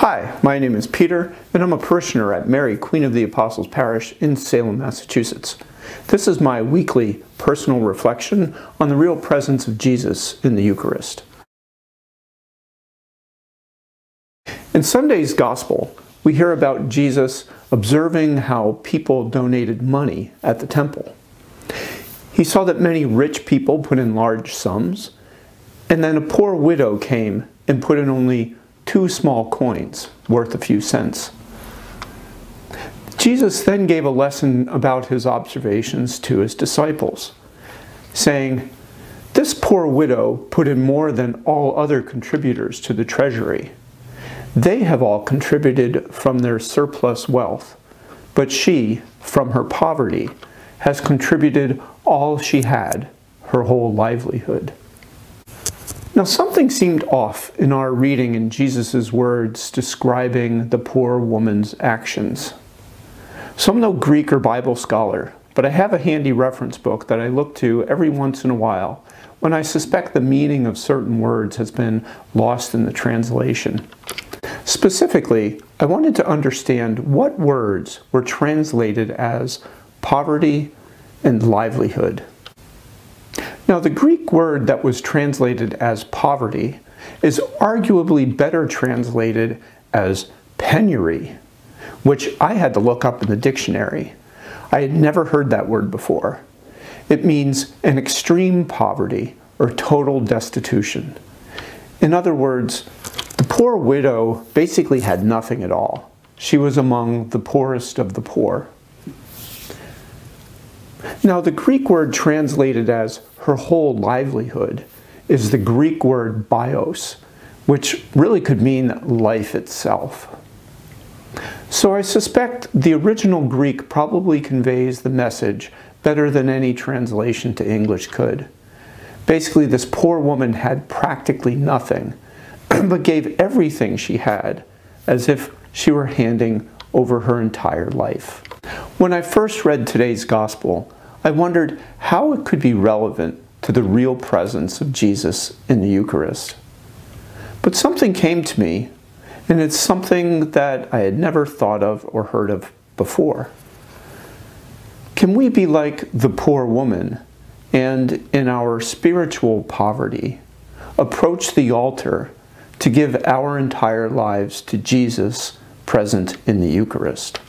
Hi, my name is Peter, and I'm a parishioner at Mary, Queen of the Apostles Parish in Salem, Massachusetts. This is my weekly personal reflection on the real presence of Jesus in the Eucharist. In Sunday's Gospel, we hear about Jesus observing how people donated money at the temple. He saw that many rich people put in large sums, and then a poor widow came and put in only 2 small coins worth a few cents. Jesus then gave a lesson about his observations to his disciples, saying, "This poor widow put in more than all other contributors to the treasury. They have all contributed from their surplus wealth, but she, from her poverty, has contributed all she had, her whole livelihood." Now, something seemed off in our reading in Jesus' words describing the poor woman's actions. So I'm no Greek or Bible scholar, but I have a handy reference book that I look to every once in a while when I suspect the meaning of certain words has been lost in the translation. Specifically, I wanted to understand what words were translated as poverty and livelihood. Now, the Greek word that was translated as poverty is arguably better translated as penury, which I had to look up in the dictionary. I had never heard that word before. It means an extreme poverty or total destitution. In other words, the poor widow basically had nothing at all. She was among the poorest of the poor. Now, the Greek word translated as her whole livelihood is the Greek word bios, which really could mean life itself. So I suspect the original Greek probably conveys the message better than any translation to English could. Basically, this poor woman had practically nothing, but gave everything she had as if she were handing over her entire life. When I first read today's Gospel, I wondered how it could be relevant to the real presence of Jesus in the Eucharist. But something came to me, and it's something that I had never thought of or heard of before. Can we be like the poor woman and, in our spiritual poverty, approach the altar to give our entire lives to Jesus present in the Eucharist?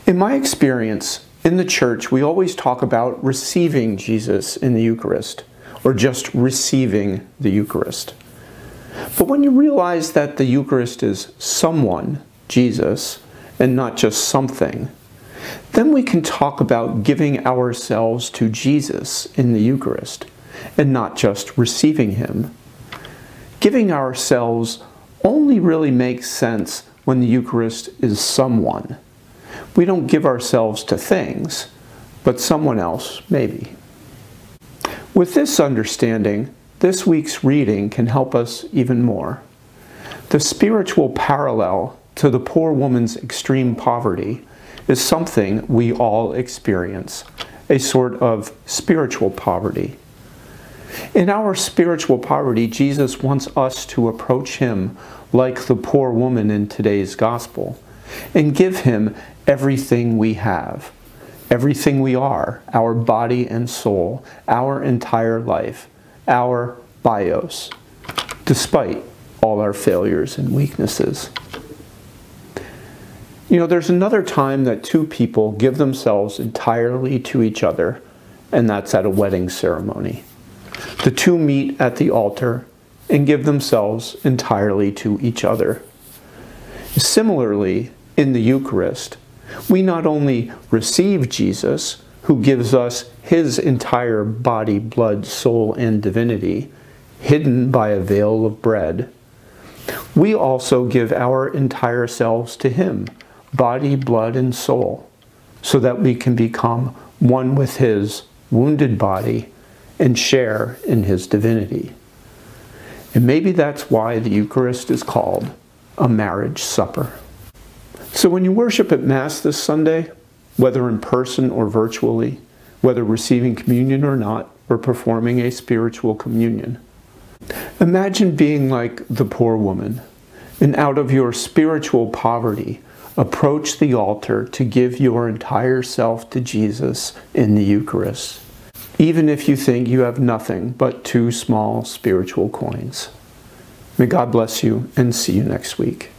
In my experience, in the Church, we always talk about receiving Jesus in the Eucharist, or just receiving the Eucharist. But when you realize that the Eucharist is someone, Jesus, and not just something, then we can talk about giving ourselves to Jesus in the Eucharist, and not just receiving Him. Giving ourselves only really makes sense when the Eucharist is someone. We don't give ourselves to things, but someone else, maybe. With this understanding, this week's reading can help us even more. The spiritual parallel to the poor woman's extreme poverty is something we all experience, a sort of spiritual poverty. In our spiritual poverty, Jesus wants us to approach Him like the poor woman in today's Gospel, and give Him everything we have, everything we are, our body and soul, our entire life, our bios, despite all our failures and weaknesses. You know, there's another time that 2 people give themselves entirely to each other, and that's at a wedding ceremony. The 2 meet at the altar and give themselves entirely to each other. Similarly, in the Eucharist, we not only receive Jesus, who gives us His entire body, blood, soul, and divinity, hidden by a veil of bread, we also give our entire selves to Him, body, blood, and soul, so that we can become one with His wounded body and share in His divinity. And maybe that's why the Eucharist is called a marriage supper. So when you worship at Mass this Sunday, whether in person or virtually, whether receiving communion or not, or performing a spiritual communion, imagine being like the poor woman And out of your spiritual poverty, approach the altar to give your entire self to Jesus in the Eucharist, even if you think you have nothing but 2 small spiritual coins. May God bless you, and see you next week.